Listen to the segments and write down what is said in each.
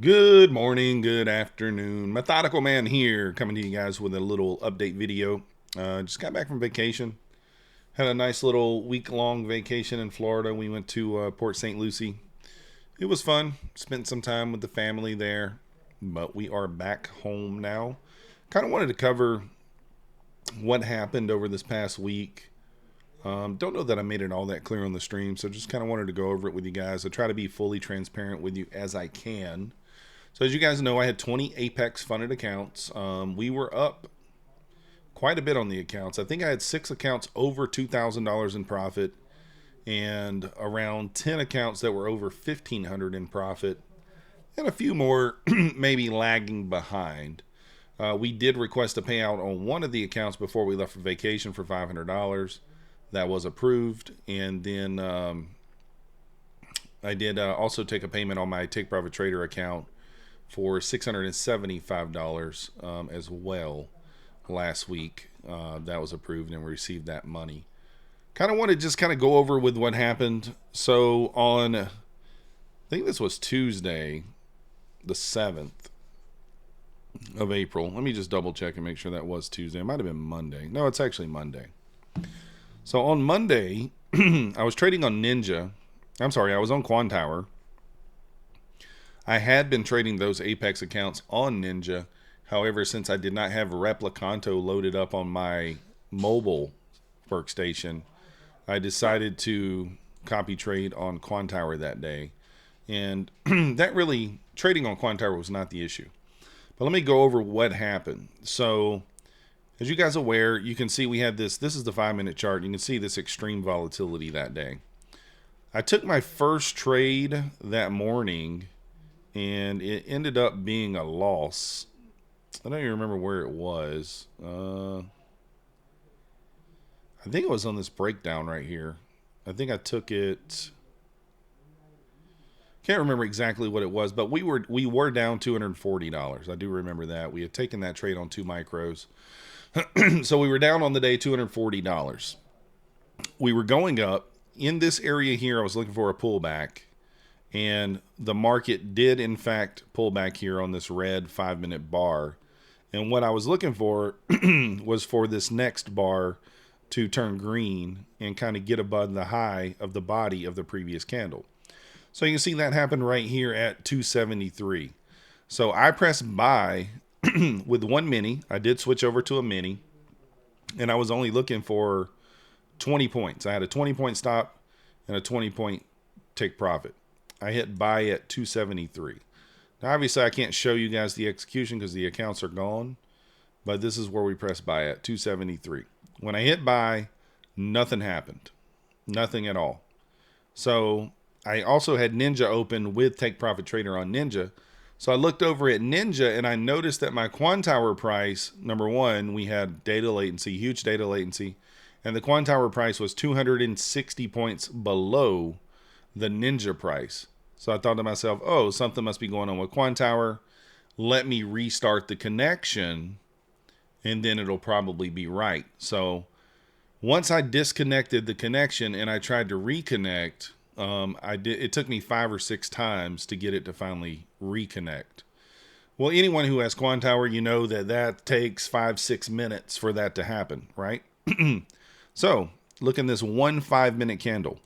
Good morning, good afternoon. Methodical Man here, coming to you guys with a little update video. Just got back from vacation. Had a nice little week-long vacation in Florida. We went to Port St. Lucie. It was fun. Spent some time with the family there, but we are back home now. Kind of wanted to cover what happened over this past week. Don't know that I made it all that clear on the stream, so just kind of wanted to go over it with you guys. I try to be fully transparent with you as I can. So as you guys know, I had 20 Apex funded accounts. We were up quite a bit on the accounts. I think I had 6 accounts over $2,000 in profit and around 10 accounts that were over $1,500 in profit and a few more maybe lagging behind. We did request a payout on one of the accounts before we left for vacation for $500. That was approved. And then I did also take a payment on my Take Profit Trader account for $675 as well last week. That was approved and we received that money. Kind of want to just kind of go over with what happened. So on, I think this was Tuesday, the 7th of April. Let me just double check and make sure that was Tuesday. It might have been Monday. No, it's actually Monday. So on Monday, I was trading on Ninja. I'm sorry, I was on Quantower. I had been trading those Apex accounts on Ninja. However, since I did not have Replicanto loaded up on my mobile workstation, I decided to copy trade on Quantower that day. And that really, trading on Quantower was not the issue. But let me go over what happened. So, as you guys are aware, you can see we had this is the 5-minute chart. You can see this extreme volatility that day. I took my first trade that morning and it ended up being a loss. I don't even remember where it was. I think it was on this breakdown right here. I think I took it. Can't remember exactly what it was, but we were down $240. I do remember that. We had taken that trade on 2 micros. So we were down on the day $240. We were going up. In this area here, I was looking for a pullback. And the market did, in fact, pull back here on this red 5-minute bar. And what I was looking for was for this next bar to turn green and kind of get above the high of the body of the previous candle. So you can see that happened right here at 273. So I pressed buy with 1 mini. I did switch over to a mini. And I was only looking for 20 points. I had a 20-point stop and a 20-point take profit. I hit buy at 273. Now, obviously, I can't show you guys the execution because the accounts are gone, but this is where we press buy at 273. When I hit buy, nothing happened. Nothing at all. So I also had Ninja open with Take Profit Trader on Ninja. So I looked over at Ninja and I noticed that my Quantower price, number one, we had data latency, huge data latency, and the Quantower price was 260 points below the Ninja price. So I thought to myself, oh, something must be going on with Quantower. Let me restart the connection and then it'll probably be right. So once I disconnected the connection and I tried to reconnect, it took me 5 or 6 times to get it to finally reconnect. Well, anyone who has Quantower, you know that takes 5-6 minutes for that to happen, right? So look in this 1 5-minute candle.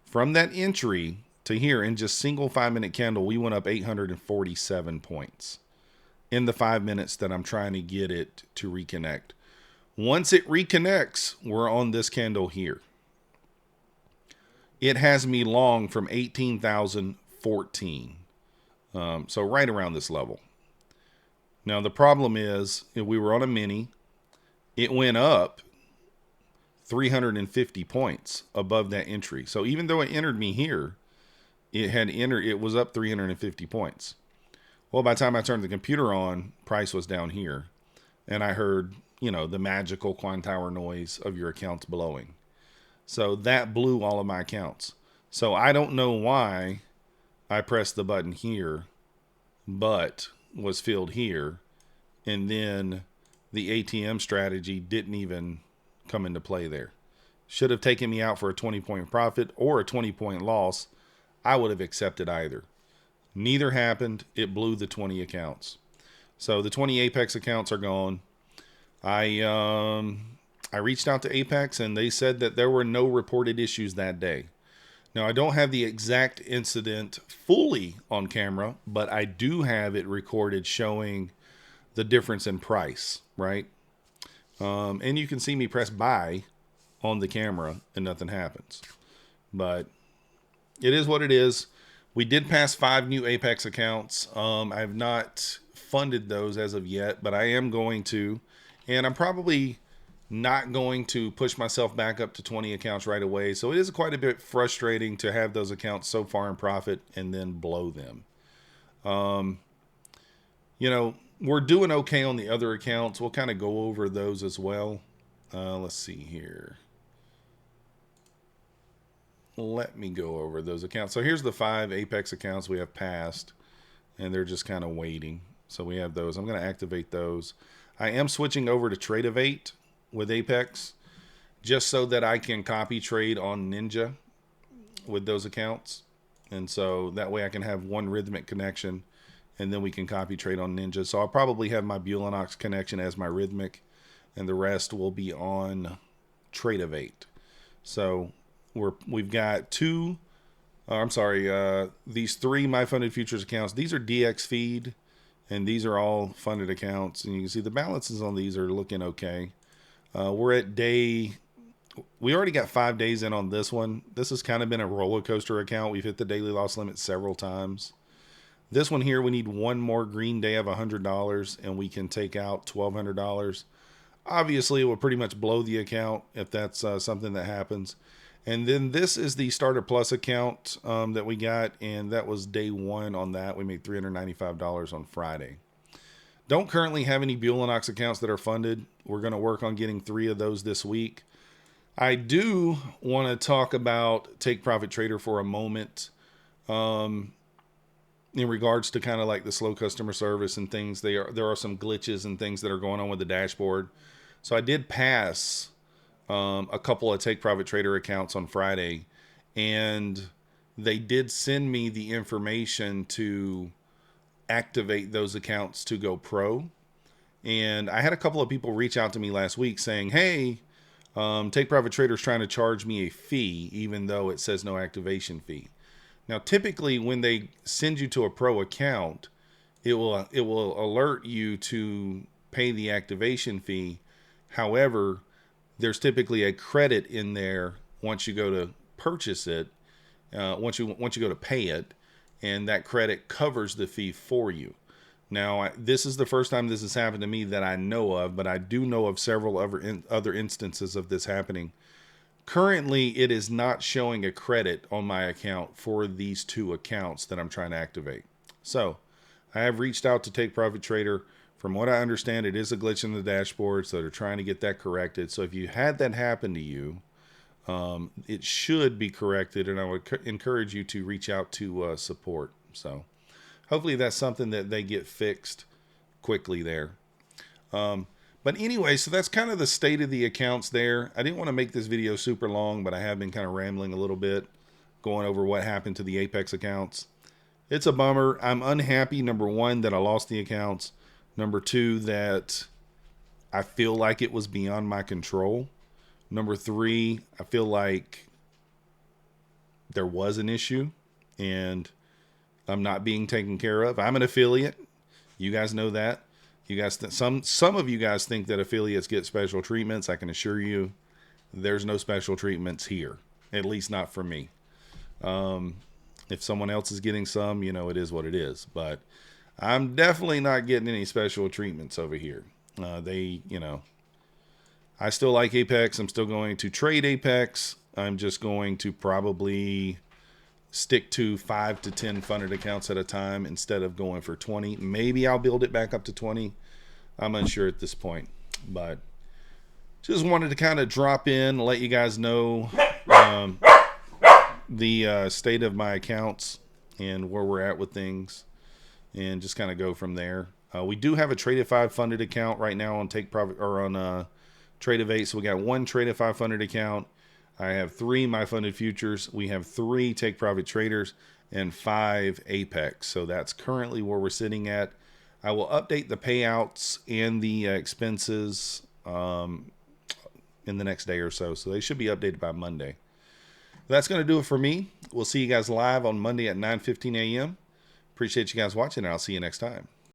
From that entry to here in just single 5-minute candle, we went up 847 points in the 5 minutes that I'm trying to get it to reconnect. Once it reconnects, we're on this candle here. It has me long from 18,014. So right around this level. Now the problem is we were on a mini. It went up 350 points above that entry. So even though it entered me here, it was up 350 points. Well, by the time I turned the computer on, price was down here. And I heard, the magical Quantower noise of your accounts blowing. So that blew all of my accounts. So I don't know why I pressed the button here, but was filled here. And then the ATM strategy didn't even come into play there. Should have taken me out for a 20-point profit or a 20-point loss. I would have accepted either. Neither happened. It blew the 20 accounts. So the 20 Apex accounts are gone. I reached out to Apex and they said that there were no reported issues that day. Now, I don't have the exact incident fully on camera, but I do have it recorded showing the difference in price, right? And you can see me press buy on the camera and nothing happens. But it is what it is. We did pass 5 new Apex accounts. I have not funded those as of yet, but I am going to. And I'm probably not going to push myself back up to 20 accounts right away. So it is quite a bit frustrating to have those accounts so far in profit and then blow them. You know, we're doing okay on the other accounts. We'll kind of go over those as well. Let's see here. Let me go over those accounts. So here's the 5 Apex accounts we have passed, and they're just kind of waiting. So we have those. I'm going to activate those. I am switching over to Tradeovate with Apex just so that I can copy trade on Ninja with those accounts. And so that way I can have one rhythmic connection and then we can copy trade on Ninja. So I'll probably have my Bulenox connection as my rhythmic and the rest will be on Tradeovate. So we've got these 3 My Funded Futures accounts. These are DX Feed and these are all funded accounts. And you can see the balances on these are looking okay. We're at we already got 5 days in on this one. This has kind of been a roller coaster account. We've hit the daily loss limit several times. This one here, we need one more green day of $100 and we can take out $1,200. Obviously, it will pretty much blow the account if that's something that happens. And then this is the Starter Plus account that we got, and that was day 1 on that. We made $395 on Friday. Don't currently have any Bulenox accounts that are funded. We're going to work on getting 3 of those this week. I do want to talk about Take Profit Trader for a moment in regards to kind of like the slow customer service and things. There are some glitches and things that are going on with the dashboard. So I did pass a couple of Take Profit Trader accounts on Friday, and they did send me the information to activate those accounts to go pro. And I had a couple of people reach out to me last week saying, hey, Take Profit Trader's trying to charge me a fee, even though it says no activation fee. Now, typically when they send you to a pro account, it will alert you to pay the activation fee. However, there's typically a credit in there once you go to purchase it, once you go to pay it, and that credit covers the fee for you. Now, this is the first time this has happened to me that I know of, but I do know of several other instances of this happening. Currently, it is not showing a credit on my account for these 2 accounts that I'm trying to activate. So, I have reached out to Take Profit Trader. From what I understand, it is a glitch in the dashboard, so they're trying to get that corrected. So if you had that happen to you, it should be corrected, and I would encourage you to reach out to support. So hopefully that's something that they get fixed quickly there. But anyway, so that's kind of the state of the accounts there. I didn't want to make this video super long, but I have been kind of rambling a little bit, going over what happened to the Apex accounts. It's a bummer. I'm unhappy, number 1, that I lost the accounts. Number 2, that I feel like it was beyond my control. Number 3, I feel like there was an issue and I'm not being taken care of. I'm an affiliate. You guys know that. You guys, some of you guys think that affiliates get special treatments. I can assure you there's no special treatments here, at least not for me. If someone else is getting some, you know, it is what it is. But I'm definitely not getting any special treatments over here. I still like Apex. I'm still going to trade Apex. I'm just going to probably stick to 5 to 10 funded accounts at a time instead of going for 20. Maybe I'll build it back up to 20. I'm unsure at this point, but just wanted to kind of drop in, let you guys know the state of my accounts and where we're at with things, and just kind of go from there. We do have a Tradeify funded account right now on Take Profit or on Tradeovate. So we got 1 Tradeify funded account. I have 3 My Funded Futures. We have 3 Take Profit Traders, and 5 APEX. So that's currently where we're sitting at. I will update the payouts and the expenses in the next day or so. So they should be updated by Monday. That's going to do it for me. We'll see you guys live on Monday at 9:15 a.m. Appreciate you guys watching, and I'll see you next time.